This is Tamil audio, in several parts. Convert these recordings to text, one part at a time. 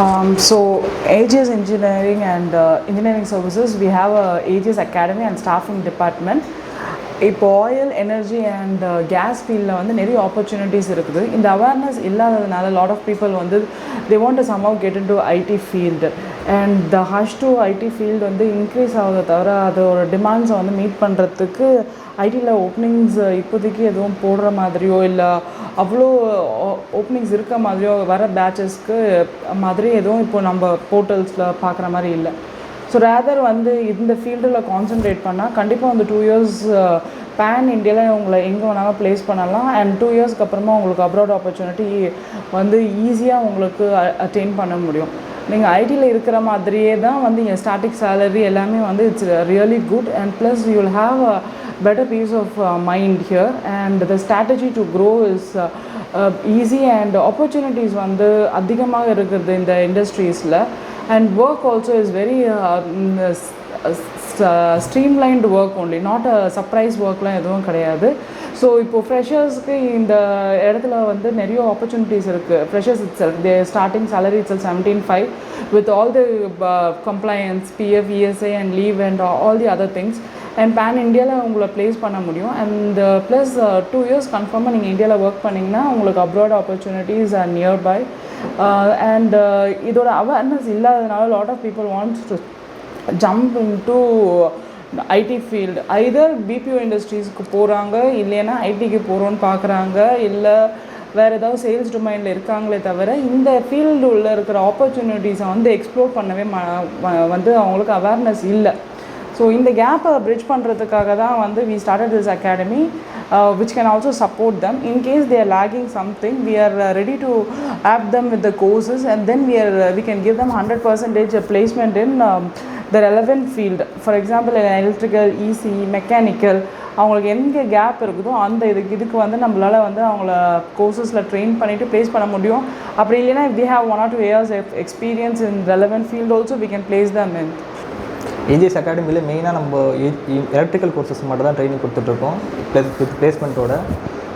So AGS Engineering and Engineering Services, we have a AGS Academy and Staffing Department. இப்போ ஆயில் எனர்ஜி அண்ட் கேஸ் ஃபீல்டில் வந்து நிறைய ஆப்பர்ச்சுனிட்டிஸ் இருக்குது. இந்த அவேர்னஸ் இல்லாததுனால லாட் ஆஃப் பீப்புள் வந்து they want to somehow get in to IT field and the hush to IT field வந்து இன்க்ரீஸ் ஆகுதை தவிர அதோட டிமாண்ட்ஸை வந்து மீட் பண்ணுறதுக்கு ஐடியில் ஓப்பனிங்ஸ் இப்போதைக்கு எதுவும் போடுற மாதிரியோ இல்லை அவ்வளோ ஓப்பனிங்ஸ் இருக்க மாதிரியோ வர பேட்சஸ்க்கு மாதிரி எதுவும் இப்போ நம்ம போர்ட்டல்ஸில் பார்க்குற மாதிரி இல்லை. ஸோ ரேதர் வந்து இந்த ஃபீல்டில் கான்சன்ட்ரேட் பண்ணால் கண்டிப்பாக வந்து 2 years பேன் இண்டியாவில் உங்களை எங்கே வேணாலும் ப்ளேஸ் பண்ணலாம். அண்ட் 2 yearsக்கு அப்புறமா உங்களுக்கு அப்ராட் ஆப்பர்ச்சுனிட்டி வந்து ஈஸியாக உங்களுக்கு அட்டெயின் பண்ண முடியும். நீங்கள் ஐடியில் இருக்கிற மாதிரியே தான் வந்து இங்கே ஸ்டார்டிங் சேலரி எல்லாமே வந்து it's really good and plus you will have a better peace of mind here and the strategy to grow is easy and opportunities வந்து அதிகமாக இருக்குது இந்த இண்டஸ்ட்ரீஸில். And work also is very streamlined work only, not a surprise workலாம் எதுவும் கிடையாது. ஸோ இப்போது ஃப்ரெஷர்ஸ்க்கு இந்த இடத்துல வந்து நிறைய ஆப்பர்ச்சுனிட்டிஸ் இருக்குது. Freshers it self they starting salary it self 17,500 with all the compliance, PF, ESI and leave and all the other things. And pan இண்டியாவில் உங்களை ப்ளேஸ் பண்ண முடியும். அண்ட் ப்ளஸ் 2 years கன்ஃபார்மாக நீங்கள் இந்தியாவில் ஒர்க் பண்ணிங்கன்னா உங்களுக்கு abroad opportunities are nearby. And இதோட அவேர்னஸ் இல்லாததுனால lot of people wants to jump into IT field. Either BPO இண்டஸ்ட்ரீஸ்க்கு போகிறாங்க, இல்லைன்னா ஐடிக்கு போகிறோன்னு பார்க்குறாங்க, இல்லை வேறு ஏதாவது சேல்ஸ் டொமைனில் இருக்காங்களே தவிர இந்த ஃபீல்டு உள்ள இருக்கிற ஆப்பர்ச்சுனிட்டிஸை வந்து எக்ஸ்ப்ளோர் பண்ணவே வந்து அவங்களுக்கு அவேர்னஸ் இல்லை. ஸோ இந்த கேப்பை பிரிட்ஜ் பண்ணுறதுக்காக தான் வந்து we started this academy which can also support them in case they are lagging something. We are ready to app them with the courses and then we can give them 100% placement in the relevant field. For example in electrical, ECE, mechanical, அவங்களுக்கு எங்கே கேப் இருக்குதோ அந்த இதுக்கு வந்து நம்மளால் வந்து அவங்கள கோர்சஸில் ட்ரெயின் பண்ணிவிட்டு ப்ளேஸ் பண்ண முடியும். அப்படி இல்லைன்னா if they have 1 or 2 years experience in relevant field also we can place them in. AGS அகாடமியில் மெயினாக நம்ம எலக்ட்ரிக்கல் கோர்சஸ் மட்டும் தான் ட்ரைனிங் கொடுத்துட்ருக்கோம் வித் பிளேஸ்மெண்ட்டோட.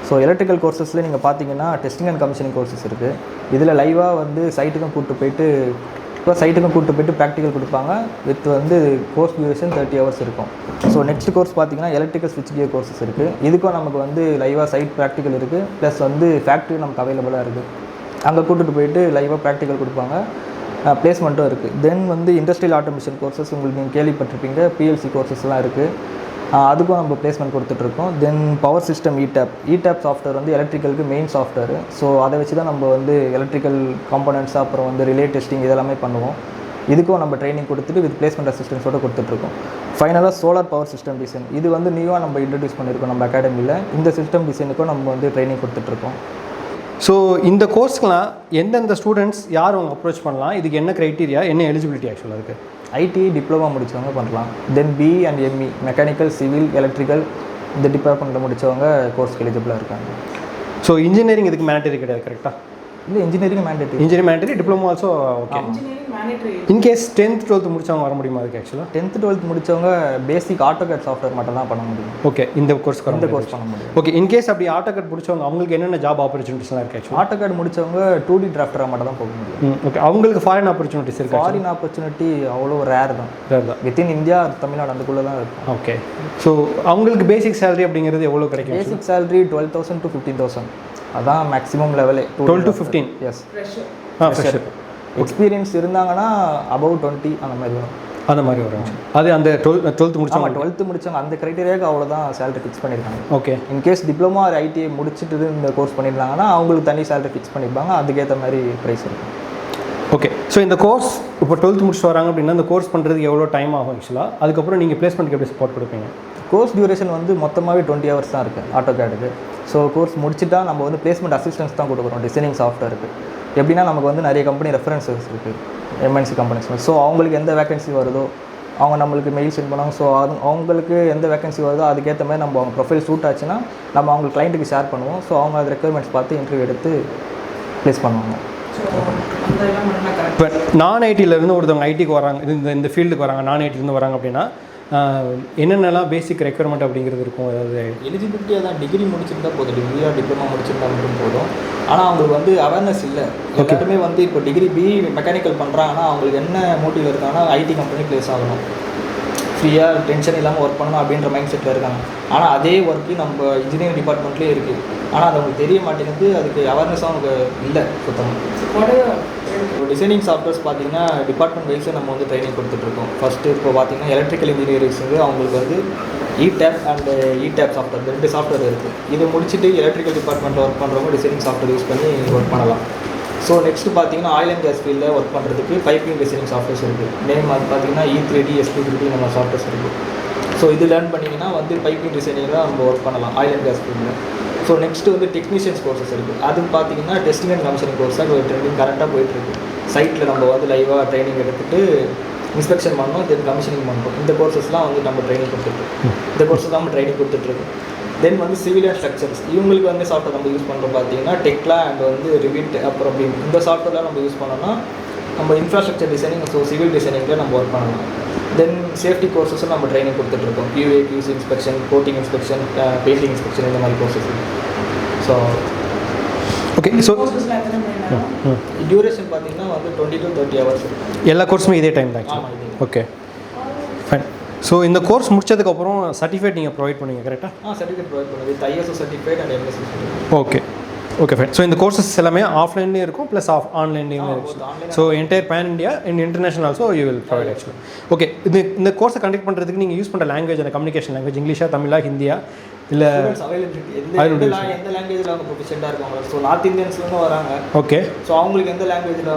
ஸோ எலக்ட்ரிக்கல் கோர்சஸில் நீங்கள் பார்த்தீங்கன்னா டெஸ்டிங் அண்ட் கமிஷனிங் கோர்சஸ் இருக்குது. இதில் லைவாக வந்து சைட்டுக்கும் கூப்பிட்டு போயிட்டு ப்ராக்டிக்கல் கொடுப்பாங்க. வித் வந்து கோர்ஸ் டியூரேஷன் 30 hours இருக்கும். ஸோ நெக்ஸ்ட் கோர்ஸ் பார்த்தீங்கன்னா எலக்ட்ரிக்கல் ஸ்விட்ச் கியர் கோர்சஸ் இருக்குது. இதுக்கும் நமக்கு வந்து லைவாக சைட் ப்ராக்டிக்கல் இருக்குது, ப்ளஸ் வந்து ஃபேக்ட்ரி நமக்கு அவைலபிளாக இருக்குது. அங்கே கூப்பிட்டு போயிட்டு லைவாக ப்ராக்டிக்கல் கொடுப்பாங்க, பிளேஸ்மெண்ட்டும் இருக்குது. தென் வந்து இண்டஸ்ட்ரியல் ஆட்டோமேஷன் கோர்சஸ் உங்களுக்கு நீங்கள் கேள்விப்பட்டிருப்பீங்க, பிஎல்சி கோர்சஸ்லாம் இருக்குது. அதுக்கும் நம்ம பிளேஸ்மெண்ட் கொடுத்துட்ருக்கோம். தென் பவர் சிஸ்டம் இடேப் சாஃப்ட்வேர் வந்து எலக்ட்ரிக்கலுக்கு மெயின் சாஃப்ட்வேர். ஸோ அதை வச்சு தான் நம்ம வந்து எலக்ட்ரிக்கல் காம்போனன்ட்ஸ் அப்புறம் வந்து ரிலே டெஸ்டிங் இதெல்லாமே பண்ணுவோம். இதுக்கும் நம்ம ட்ரைனிங் கொடுத்துட்டு வித் பிளேஸ்மெண்ட் அசிஸ்டன்ஸோடு கொடுத்துட்ருக்கோம். ஃபைனலாக சோலார் பவர் சிஸ்டம் டிசைன், இது வந்து நியூவாக நம்ம இன்ட்ரடியூஸ் பண்ணியிருக்கோம் நம்ம அகாடமியில். இந்த சிஸ்டம் டிசைனுக்கும் நம்ம வந்து ட்ரைனிங் கொடுத்துட்ருக்கோம். ஸோ இந்த கோர்ஸ்க்கெலாம் எந்தெந்த ஸ்டூடெண்ட்ஸ் யார் அவங்க அப்ரோச் பண்ணலாம், இதுக்கு என்ன க்ரைட்டீரியா, என்ன எலிஜிபிலிட்டி ஆக்சுவலாக இருக்குது? ஐடிஐ டிப்ளமா முடித்தவங்க பண்ணலாம். Then BE and ME mechanical, civil, electrical இந்த டிபார்ட்மெண்ட்டில் முடித்தவங்க கோர்ஸ்க்கு எலிஜிபிளாக இருக்காங்க. ஸோ இன்ஜினியரிங் இதுக்கு மேண்டேட்டரி கிடையாது கரெக்டாக? இல்லை, engineering mandatory, diploma also okay. In case 10th 12th முடிச்சவங்க வர முடியுமா அதுக்கு? ஆக்சுவலாக 10th 12th முடித்தவங்க பேசிக் ஆட்டோகேட் சாஃப்ட்வேர் மட்டும் தான் பண்ண முடியும். ஓகே, இந்த கோர்ஸ் பண்ண முடியும். ஓகே, இன்கேஸ் அப்படி ஆட்டோகேட் முடிச்சவங்க அவங்களுக்கு என்னென்ன ஜாப் ஆப்பர்ச்சுனிட்டிஸ்லாம் இருக்குது? ஆக்சுவலாக ஆட்டோகேட் முடித்தவங்க 2D டிராஃப்டராக மட்டும் தான் போக முடியும். ஓகே, அவங்களுக்கு ஃபாரின் ஆப்பர்ச்சுனிட்டிஸ் இருக்குது? ஃபாரின் ஆப்பர்ச்சுனிட்டி அவ்வளோ ரேர் தான். வித்தின் இந்தியா, தமிழ்நாடு அதுக்குள்ளே தான் இருக்கும். ஓகே, ஸோ அவங்களுக்கு பேசிக் சேலரி அப்படிங்கிறது எவ்வளோ கிடைக்கும்? பேசிக் சேலரி 12,000 to 15,000 அதான் மேக்ஸிமம் லெவலே. 12 to 15? எஸ். எக்ஸ்பீரியன்ஸ் இருந்தாங்கன்னா அபவ் 20 அந்த மாதிரி வரும். அந்த மாதிரி வரும். அது அந்த 12th முடிச்சாங்க. 12th முடிச்சாங்க அந்த க்ரைட்டீரியாவுக்கு அவ்வளோதான் சேலரி ஃபிக்ஸ் பண்ணியிருக்காங்க. Okay, in case diploma or ITI முடிச்சுட்டு இந்த கோர்ஸ் பண்ணியிருந்தாங்கன்னா அவங்களுக்கு தனி சேலரி ஃபிக்ஸ் பண்ணியிருப்பாங்க. அதுக்கேற்ற மாதிரி ப்ரைஸ் இருக்கும். ஓகே, ஸோ இந்த கோர்ஸ் இப்போ 12th முடிச்சுட்டு வராங்க அப்படின்னா இந்த கோர்ஸ் பண்ணுறதுக்கு எவ்வளோ டைம் ஆகும் ஆக்சுவலாக? அதுக்கப்புறம் நீங்கள் பிளேஸ்மெண்ட்டுக்கு எப்படி சப்போர்ட் கொடுப்பீங்க? கோர்ஸ் டியூரேஷன் வந்து மொத்தமாகவே 20 hours தான் இருக்குது ஆட்டோகேடுக்கு. ஸோ கோர்ஸ் முடிச்சுட்டா நம்ம வந்து பிளேஸ்மெண்ட் அசிஸ்டன்ஸ் தான் கொடுக்குறோம் டிசைனிங் சாஃப்ட்வேருக்கு. எப்படின்னா நமக்கு வந்து நிறைய கம்பெனி ரெஃபரன்சஸ் இருக்குது, எம்என்சி கம்பெனிஸ். ஸோ அவங்களுக்கு எந்த வேகன்சி வருதோ அவங்க நம்மளுக்கு மெயில் சென்ட் பண்ணுவாங்க. ஸோ அவங்களுக்கு எந்த வேகன்சி வருதோ அதுக்கேற்ற மாதிரி நம்ம அவங்க ப்ரொஃபைல் சூட் ஆச்சுன்னா நம்ம அவங்களுக்கு கிளைண்ட்டுக்கு ஷேர் பண்ணுவோம். ஸோ அவங்க அது ரெக்குயர்மெண்ட்ஸ் பார்த்து இன்டர்வியூ எடுத்து ப்ளேஸ் பண்ணுவாங்க. இப்போ நான் ஐடியிலேருந்து ஒருத்தவங்க ஐடிக்கு வராங்க, இந்த ஃபீல்டுக்கு வராங்க, நான் ஐடிலேருந்து வராங்க அப்படின்னா என்னென்னலாம் பேசிக் ரெக்குயர்மெண்ட் அப்படிங்கிறது இருக்கும்? அதாவது எலிஜிபிலிட்டியாக தான் டிகிரி முடிச்சிருந்தா போதும், டிகிரியாக டிப்ளமா முடிச்சிருந்தா மட்டும் போதும். ஆனால் அவங்களுக்கு வந்து அவேர்னஸ் இல்லை. எல்லாருமே வந்து இப்போ டிகிரி மெக்கானிக்கல் பண்ணுறாங்கன்னா அவங்களுக்கு என்ன மோட்டிவ் இருக்காங்கன்னா ஐடி கம்பெனி ப்ளேஸ் ஆகணும், ஃப்ரீயாக டென்ஷன் இல்லாமல் ஒர்க் பண்ணணும் அப்படின்ற மைண்ட் செட்டில் இருக்காங்க. ஆனால் அதே ஒர்க்கு நம்ம இன்ஜினியரிங் டிபார்ட்மெண்ட்லேயே இருக்குது. ஆனால் அது அவங்களுக்கு தெரிய மாட்டேங்குது, அதுக்கு அவேர்னஸும் அவங்க இல்லை சுத்தமாக. இப்போ டிசைனிங் சாஃப்ட்வேர்ஸ் பார்த்தீங்கன்னா டிபார்ட்மெண்ட் வைஸே நம்ம வந்து ட்ரைனிங் கொடுத்துட்ருக்கோம். ஃபஸ்ட்டு இப்போ பார்த்தீங்கன்னா எலக்ட்ரிக்கல் இன்ஜினியரிங்ஸ் வந்து அவங்களுக்கு வந்து இடேப் அண்ட் இடேப் சாஃப்ட்வேர் 2 சாஃப்ட்வேர் இருக்குது. இதை முடிச்சுட்டு எலக்ட்ரிக்கல் டிபார்ட்மெண்ட்டில் ஒர்க் பண்ணுறவங்க டிசைனிங் சாஃப்ட்வேர் யூஸ் பண்ணி ஒர்க் பண்ணலாம். ஸோ நெக்ஸ்ட்டு பார்த்தீங்கன்னா ஆயில் அண்ட் கேஸ் ஃபீல்டில் ஒர்க் பண்ணுறதுக்கு பைப்பிங் டிசைனிங் சாஃப்ட்வேர்ஸ் இருக்குது. நேம் அது பார்த்தீங்கன்னா E3D SP3D நம்ம சாஃப்ட்வேர்ஸ் இருக்குது. ஸோ இது லேர்ன் பண்ணிங்கன்னா வந்து பைப்பிங் டிசைனிங் தான் நம்ம ஒர்க் பண்ணலாம் ஆயில் அண்ட் கேஸ் ஃபீல்டில். ஸோ நெக்ஸ்ட்டு வந்து டெக்னீஷியன்ஸ் கோர்சஸ் இருக்குது. அது பார்த்தீங்கன்னா டெஸ்டிங் அண்ட் கமிஷனிங் கோர்ஸாக ட்ரெயினிங் கரெக்டாக போயிட்டுருக்கு. சைட்டில் நம்ம வந்து லைவாக ட்ரைனிங் எடுத்துகிட்டு இன்ஸ்பெக்ஷன் பண்ணணும், தென் கமிஷனிங் பண்ணணும். இந்த கோர்சஸ்லாம் வந்து நம்ம ட்ரைனிங் கொடுத்துட்ருக்கோம். இந்த கோர்ஸஸ் தான் நம்ம ட்ரைனிங் கொடுத்துட்ருக்கோம். தென் வந்து சிவில் அண்ட் ஸ்ட்ரக்சர்ஸ், இவங்களுக்கு வந்து சாஃப்ட்வேர் நம்ம யூஸ் பண்ணுறோம் பார்த்தீங்கன்னா டெக்லா அண்ட் வந்து ரிவிட் அப்புறம் அப்படி இந்த சாஃப்ட்வேர்லாம் நம்ம யூஸ் பண்ணோம்னா நம்ம இன்ஃப்ராஸ்ட்ரக்சர் டிசைனிங், ஸோ சிவில் டிசைனிங்கில் நம்ம ஒர்க் பண்ணலாம். தென் சேஃப்டி கோர்சஸும் நம்ம ட்ரைனிங் கொடுத்துட்ருக்கோம். QA QC inspection, coating inspection, painting inspection, இந்த மாதிரி courses. So okay. So duration பார்த்தீங்கன்னா வந்து 20 to 30 hours. எல்லா கோர்ஸுமே இதே டைம் தான். ஆமாம், இது ஓகே ஃபைன். ஸோ இந்த கோர்ஸ் முடிச்சதுக்கப்புறம் சர்டிஃபிகேட் நீங்கள் ப்ரொவைட் பண்ணுவீங்க கரெக்டாக? சர்டிஃபிகேட் ப்ரொவைட் பண்ணுவோம் வித் ISO certificate and MSc certificate. Okay okay fine. So இந்த கோர்சஸ் எல்லாமே ஆஃப்லைன்லேயும் இருக்கும் ப்ளஸ் ஆன்லைன்லேயும் இருக்கும். So entire pan India and international also you will provide actually. Okay, இந்த கோர்ஸை கண்டக்ட் பண்ணுறதுக்கு நீங்கள் யூஸ் பண்ணுற லாங்குவேஜ் அந்த கம்யூனிகேஷன் லாங்குவேஜ் இங்கிலீஷா, தமிழா, ஹிந்தியா, இல்லை எந்த லாங்குவேஜில் அவங்க ப்ரொஃபிஷியண்டாக இருக்காங்க. ஸோ நார்த் இந்தியன்ஸ்லேருந்து வராங்க. ஓகே. ஸோ அவங்களுக்கு எந்த லாங்குவேஜில்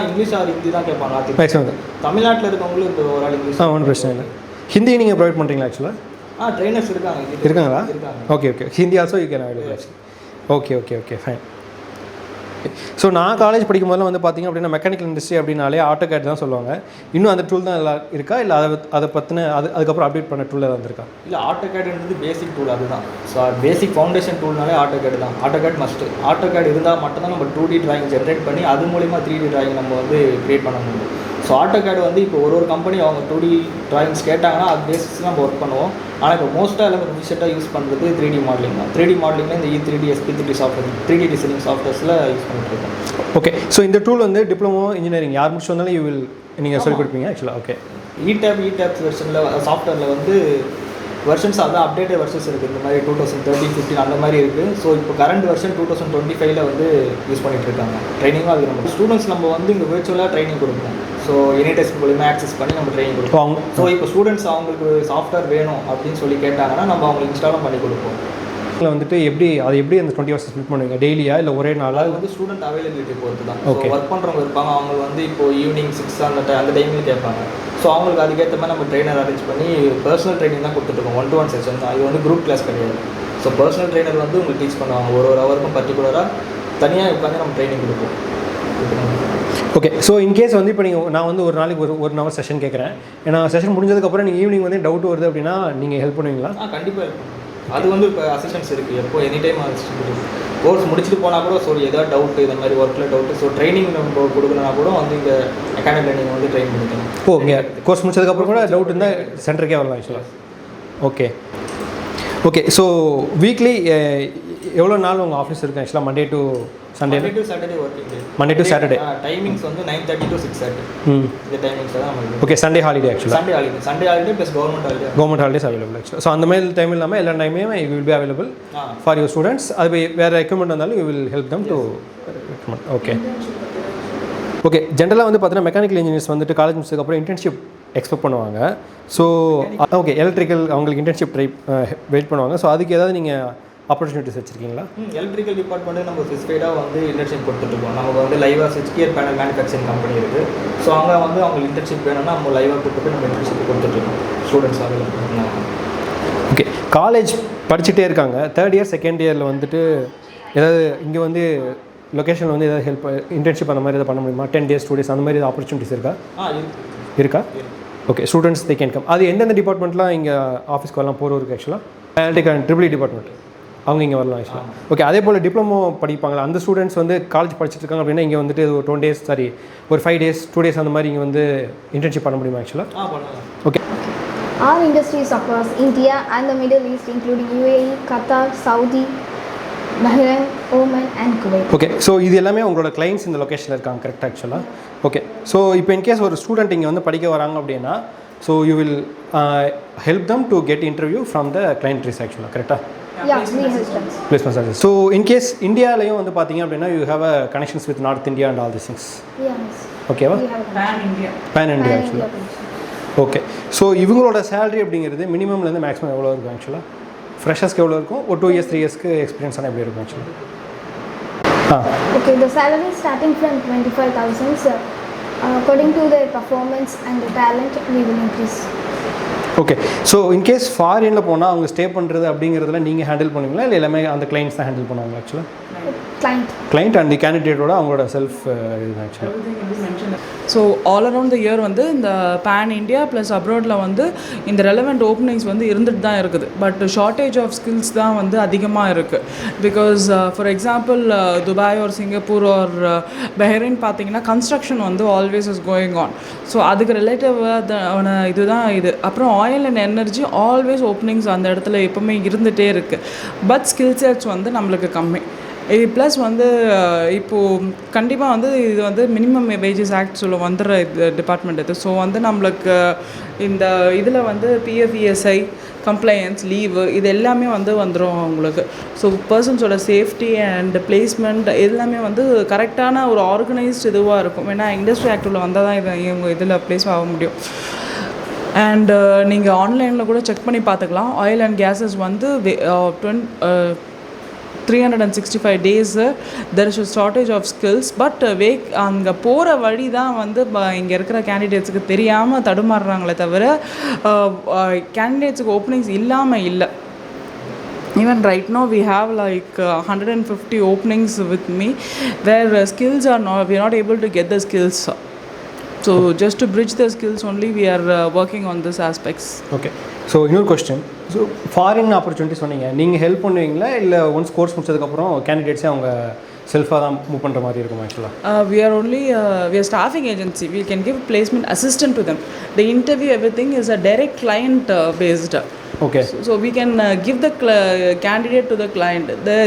இங்கிலீஷ் ஆர் ஹிந்தி தான் கேட்பாங்க. நார்த் தமிழ்நாட்டில் இருக்கவங்களும் இப்போ ஒரு ஆள் இங்கிலீஷ். ஒன்றும் பிரச்சனை இல்லை. ஹிந்தி நீங்கள் ப்ரொவைட் பண்ணுறீங்களா ஆக்சுவலாக? ட்ரைனர்ஸ் இருக்காங்களா? இருக்காங்க. Okay okay. Hindi also you can available actually. Okay okay okay fine. So நான் காலேஜ் படிக்கும் போதெல்லாம் வந்து பார்த்திங்க அப்படின்னா மெக்கானிக்கல் இண்டஸ்ட்ரி அப்படின்னாலே ஆட்டோகேட் தான் சொல்லுவாங்க. இன்னும் அந்த டூல் தான் எல்லாம் இருக்கா, இல்லை அதை பற்றின அதுக்கப்புறம் அப்டேட் பண்ண டூல் ஏதாவது இருக்கா? இல்லை, ஆட்டோகேட்ன்றது பேசிக் டூல், அதுதான். ஸோ பேசிக் ஃபவுண்டேஷன் டூல்னாலே ஆட்டோகேட் தான். AutoCAD must. ஆட்டோகேட் இருந்தால் மட்டும்தான் நம்ம 2D டிராயிங் ஜென்ரேட் பண்ணி அது மூலிமா 3D டிராயிங் நம்ம வந்து க்ரியேட் பண்ண முடியும். ஸோ ஆட்டோகேட் வந்து இப்போ ஒரு கம்பெனி அவங்க 2D டிராயிங்ஸ் கேட்டாங்கன்னா அது பேசிஸ் நம்ம ஒர்க் பண்ணுவோம். ஆனால் இப்போ மோஸ்ட்டாக எல்லாமே ப்ரொஃபிஷியலாக யூஸ் பண்ணுறது 3D மாடலிங் தான். 3D மாடலிங்கில் இந்த E3D SP3D software 3D designing சாஃப்ட்வேர்ஸில் use பண்ணிட்டு இருக்கோம். ஓகே. ஸோ இந்த டூல் வந்து டிப்ளமோ இன்ஜினியரிங் யார் முடிச்சு வந்தாலும் யூ வில் நீங்கள் சொல்லிக் கொடுப்பீங்க ஆக்சுவலாக? ஓகே. இடேப் வெர்ஷனில் சாஃப்ட்வேரில் வந்து வெர்ஷன்ஸ் அதான் அப்டேட்டட் வெர்ஷன்ஸ் இருக்குது. இந்த மாதிரி 2013, 15 அந்த மாதிரி இருக்குது. ஸோ இப்போ கரண்ட் வெர்ஷன் 2025 வந்து யூஸ் பண்ணிகிட்டு இருக்காங்க. ட்ரைனிங்கும் அது நம்ம ஸ்டூடெண்ட்ஸ் நம்ம வந்து இங்கே விர்ச்சுவலாக ட்ரைனிங் கொடுப்போம். ஸோ எனி டெஸ்ட் மூலியமாக ஆக்சஸ் பண்ணி நம்ம ட்ரைனிங் கொடுப்போம். ஸோ இப்போ ஸ்டூடெண்ட்ஸ் அவங்களுக்கு சாஃப்ட்வேர் வேணும் அப்படின்னு சொல்லி கேட்டாங்கன்னா நம்ம அவங்களுக்கு இன்ஸ்டாலும் பண்ணி கொடுப்போம். வந்துட்டு எப்படி அந்த 20 hours ஸ்பிளிட் பண்ணுவீங்க? டெய்லியா இல்லை ஒரே நாளாக? அது வந்து ஸ்டூடெண்ட் அவைலபிலிட்டி பொறுத்து தான். ஓகே. ஒர்க் பண்ணுறவங்க இருப்பாங்க, அவங்க வந்து இப்போ ஈவினிங் 6 அந்த டைமில் கேட்பாங்க. ஸோ அவங்களுக்கு அதுக்கேற்ற மாதிரி நம்ம ட்ரெயினர் அரேஞ்ச் பண்ணி பர்சனல் ட்ரைனிங் தான் கொடுத்துருக்கோம். 1-to-1 செஷன் தான். இது வந்து குரூப் கிளாஸ் கிடையாது. ஸோ பர்சனல் ட்ரைனர் வந்து உங்களுக்கு டீச் பண்ணுவாங்க. ஒரு ஹவருக்கும் பர்டிகுலராக தனியாக உட்காந்து நம்ம ட்ரைனிங் கொடுப்போம். ஓகே. ஸோ இன்கேஸ் வந்து இப்போ நான் வந்து ஒரு நாளைக்கு ஒரு ஹவர் செஷன் கேட்குறேன். ஏன்னா செஷன் முடிஞ்சதுக்கப்புறம் நீங்கள் ஈவினிங் வந்து டவுட் வருது அப்படின்னா நீங்கள் ஹெல்ப் பண்ணுவீங்களா? கண்டிப்பாக ஹெல்ப் பண்ணுவோம். அது வந்து இப்போ அசிஸ்டன்ஸ் இருக்குது. எப்போ எனி டைம் அசிஸ்டன்ட் இருக்குது. கோர்ஸ் முடிச்சுட்டு போனால் கூட சொல்லி ஏதாவது டவுட்டு இந்த மாதிரி ஒர்க்கில் டவுட்டு, ஸோ ட்ரைனிங் நம்ம கொடுக்கணும்னா கூட வந்து இந்த அகாடமியில் நீங்கள் வந்து ட்ரைன் பண்ணிக்கலாம். ஓகே. கோர்ஸ் முடிச்சதுக்கப்புறம் கூட டவுட் இருந்தால் சென்டருக்கே வரலாம் ஆக்சுவலாக. Okay okay. ஸோ வீக்லி எவ்வளோ நாள் உங்கள் ஆஃபீஸ் இருக்குது ஆக்சுவலாக? Monday to Saturday working day. Monday to Saturday. Timings வந்து 9:30 to 6:30. இந்த டைமிங்ஸ் தான் நம்ம. ஓகே. சண்டே ஹாலிடே ஆக்சுவலாக? Sunday holiday plus government holidays available ஆக்சுவலாக. ஸோ அந்த மாதிரி டைம் இல்லாமல் எல்லா டைமே you will be available for your students. அது வேறு ரெக்கமெண்ட் வந்தாலும் you will help them to recommend. Okay okay. ஜென்ரலாக வந்து பார்த்தீங்கன்னா மெக்கானிக்கல் இன்ஜினியர்ஸ் வந்துட்டு காலேஜ் முடிச்சதுக்கப்புறம் இன்டர்ன்ஷிப் எக்ஸ்பெக்ட் பண்ணுவாங்க. ஸோ ஓகே, எலக்ட்ரிக்கல் அவங்களுக்கு இன்டர்ன்ஷிப் வெயிட் பண்ணுவாங்க. ஸோ அதுக்கு ஏதாவது நீங்கள் ஆப்பர்ச்சுனிட்டிஸ் வச்சுருக்கீங்களா? எலக்ட்ரிக்கல் டிபார்ட்மெண்ட்டு நம்ம ஸ்பெசிஃபைடாக வந்து இன்டர்ன்ஷிப் கொடுத்துட்ருக்கோம். நமக்கு வந்து லைவாக ஸ்விட்ச் கியர் பேனல் மேனுஃபேக்சரிங் கம்பெனி இருக்குது. ஸோ அங்கே வந்து அவங்களுக்கு இன்டர்ன்ஷிப் வேணும்னா நம்ம லைவாக கொடுத்துட்டு நம்ம இன்டர்ன்ஷிப் கொடுத்துட்ருக்கோம் ஸ்டூடெண்ட்ஸ் அவைலபிள். ஓகே. காலேஜ் படிச்சுட்டே இருக்காங்க, 3rd இயர் 2nd இயரில் வந்துட்டு ஏதாவது இங்கே வந்து லொக்கேஷனில் வந்து ஏதாவது ஹெல்ப் இன்டர்ன்ஷிப் அந்த மாதிரி எதாவது பண்ண முடியுமா? 10 days 2 days அந்த மாதிரி ஆப்பர்ச்சுனிட்டிஸ் இருக்கா? Okay. Students they can come. அது எந்தெந்த டிபார்ட்மெண்ட்லாம் இங்கே ஆஃபீஸ்க்கு வரலாம் போகிறவருக்கு ஆக்சுவலாக? எலக்ட்ரிக்கல் அண்ட் ட்ரிபிள் டிபார்ட்மெண்ட் அவங்க இங்கே வரலாம் ஆக்சுவலாக. ஓகே. அதே போல் டிப்ளமோ படிப்பாங்களா அந்த ஸ்டூடெண்ட்ஸ் வந்து காலேஜ் படிச்சுட்டு இருக்காங்க அப்படின்னா இங்கே வந்துட்டு ஒரு 20 days ஒரு 5 days 2 days அந்த மாதிரி இங்கே வந்து இன்டர்ன்ஷிப் பண்ண முடியுமா ஆக்சுவலாக? பண்ணலாம். Okay. Our industries across India and the Middle East, including UAE, Qatar, Saudi, Bahrain, Oman and Kuwait. Okay so இது எல்லாமே உங்களோட கிளைண்ட்ஸ் இந்த லொக்கேஷனில் இருக்காங்க கரெக்டாக ஆக்சுவலாக ஓகே ஸோ இப்போ இன்கேஸ் ஒரு ஸ்டூடெண்ட் இங்கே வந்து படிக்க வராங்க அப்படின்னா so you will help them to get interview from the clients ஆக்சுவலாக கரெக்டாக Yeah, we help them. Placement service so in case இந்தியாலையும் வந்து பார்த்தீங்க அப்படின்னா you have a connections with North India and all this things Yes. ஓகேவா We have Pan India. Pan India Pan ஆக்சுவலாக India position. ஓகே ஸோ இவங்களோட சேலரி அப்படிங்கிறது மினிமம்லேருந்து மேக்ஸிமம் எவ்வளோ இருக்கும் ஆக்சுவலாக ஃப்ரெஷர்ஸ்க்கு எவ்வளோ இருக்கும் ஒரு 2 years 3 yearsக்கு எக்ஸ்பீரியன்ஸ் ஆனால் எப்படி இருக்கும் ஆக்சுவலாக Okay, the salary is starting from 25,000. So, according to their performance and the talent, we will increase. Okay so in case ஃபாரினில் போனால் அவங்க ஸ்டே பண்ணுறது அப்படிங்கிறதுல நீங்கள் ஹேண்டில் பண்ணுவீங்களா இல்லை எல்லாமே அந்த கிளைண்ட்ஸ் தான் ஹேண்டில் பண்ணுவாங்க ஆக்சுவலாக கிளைண்ட் அண்ட் தி கேண்டிடேட்டோட அவங்களோட செல்ஃப் இதுதான் ஆக்சுவலாக so all around the year வந்து இந்த பேன் இண்டியா ப்ளஸ் அப்ராடில் வந்து இந்த ரெலவெண்ட் ஓப்பனிங்ஸ் வந்து இருந்துட்டு தான் இருக்குது பட் ஷார்ட்டேஜ் ஆஃப் ஸ்கில்ஸ் தான் வந்து அதிகமாக இருக்குது பிகாஸ் ஃபார் எக்ஸாம்பிள் துபாய் ஒரு சிங்கப்பூர் ஒரு பஹ்ரைன் பார்த்தீங்கன்னா கன்ஸ்ட்ரக்ஷன் வந்து always is going on so அதுக்கு ரிலேட்டிவான இதுதான் இது அப்புறம் oil and energy always openings அந்த இடத்துல எப்போவுமே இருந்துகிட்டே இருக்குது பட் ஸ்கில் செட்ஸ் வந்து நம்மளுக்கு கம்மி இது ப்ளஸ் வந்து இப்போது கண்டிப்பாக வந்து இது வந்து மினிமம் வேஜஸ் ஆக்ட் சொல்ல வந்துடுற இது டிபார்ட்மெண்ட் இது ஸோ வந்து நம்மளுக்கு இந்த இதில் வந்து பிஎஃப்இஎஸ்ஐ கம்ப்ளையன்ஸ் லீவு இது எல்லாமே வந்து வந்துடும் அவங்களுக்கு ஸோ பர்சன்ஸோட சேஃப்டி அண்ட் பிளேஸ்மெண்ட் எல்லாமே வந்து கரெக்டான ஒரு ஆர்கனைஸ்டு இதுவாக இருக்கும் ஏன்னா இண்டஸ்ட்ரி ஆக்டில் வந்தால் தான் இது இவங்க இதில் ப்ளேஸ் ஆக முடியும் அண்ட் நீங்கள் ஆன்லைனில் கூட செக் பண்ணி பார்த்துக்கலாம் ஆயில் அண்ட் கேஸஸ் வந்து 365 days there is a shortage of skills but அங்கே போகிற வழி தான் வந்து இங்கே இருக்கிற கேண்டிடேட்ஸுக்கு தெரியாமல் தடுமாறுறாங்களே தவிர கேண்டிடேட்ஸுக்கு ஓப்பனிங்ஸ் இல்லாமல் இல்லை even right now we have like 150 openings with me where skills are not we are not able to get the skills so just to bridge the skills only we are working on this aspects. Okay so இன்னொரு கொஸ்டின் ஸோ ஃபாரின் ஆப்பர்ச்சுனிட்டி சொன்னீங்க நீங்கள் ஹெல்ப் பண்ணுவீங்களா இல்லை ஒன்ஸ் கோர்ஸ் முடிச்சதுக்கப்புறம் கேண்டிடேட்ஸே அவங்க செல்ஃபாக தான் மூவ் பண்ணுற மாதிரி இருக்கும் ஆக்சுவலாக we are only we are staffing agency we can give placement assistant to them the interview everything is a direct client based okay so we can give the candidate to the client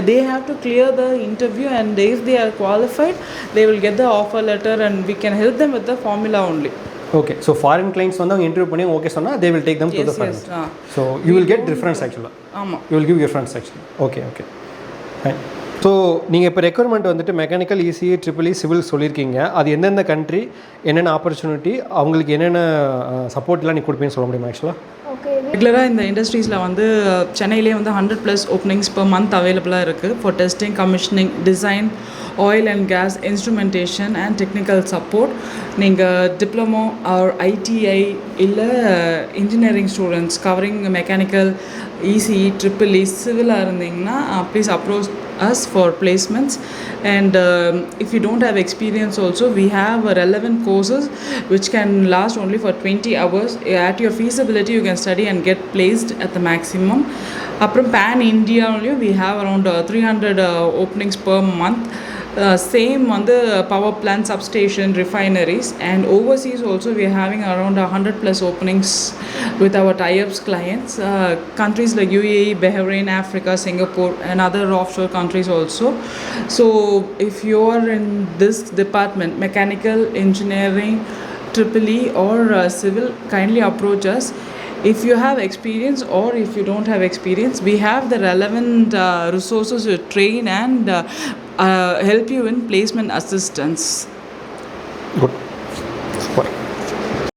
they have to clear the interview and if they are qualified they will get the offer letter and we can help them with the formula only. Okay so foreign clients வந்து அவங்க இன்டர்வியூ பண்ணி ஓகே சொன்னால் they will take them to the final so you will get reference ஆக்சுவலாக ஆமாம் you will give reference actually okay okay fine so நீங்கள் இப்போ ரெக்யர்மெண்ட் வந்துட்டு மெக்கானிக்கல் இசிஇ ட்ரிபிள் சிவில் சொல்லியிருக்கீங்க அது எந்தெந்த கண்ட்ரி என்னென்ன ஆப்பர்ச்சுனிட்டி அவங்களுக்கு என்னென்ன சப்போர்ட்லாம் நீ கொடுப்பீங்கன்னு சொல்ல முடியுமா ஆக்சுவலாக ரெகுலராக இந்த இண்டஸ்ட்ரீஸில் வந்து சென்னையிலே வந்து 100+ ஓப்பனிங்ஸ் per month அவைலபிளாக இருக்குது for testing commissioning design oil and gas instrumentation and technical support நீங்கள் டிப்ளமோ ஆர் ஐடிஐ இல்லை engineering students covering mechanical ECE triple சிவிலாக இருந்தீங்கன்னா please approach us for placements and if you don't have experience also we have relevant courses which can last only for 20 hours at your feasibility you can study and get placed at the maximum aprom pan india only we have around 300 openings per month same on the power plant substation refineries and overseas also we are having around 100+ openings with our tie-ups clients countries like UAE, Bahrain, Africa, Singapore and other offshore countries also. So if you are in this department mechanical engineering EEE or civil kindly approach us. If you have experience or if you don't have experience we have the relevant resources to train and help you in placement assistance.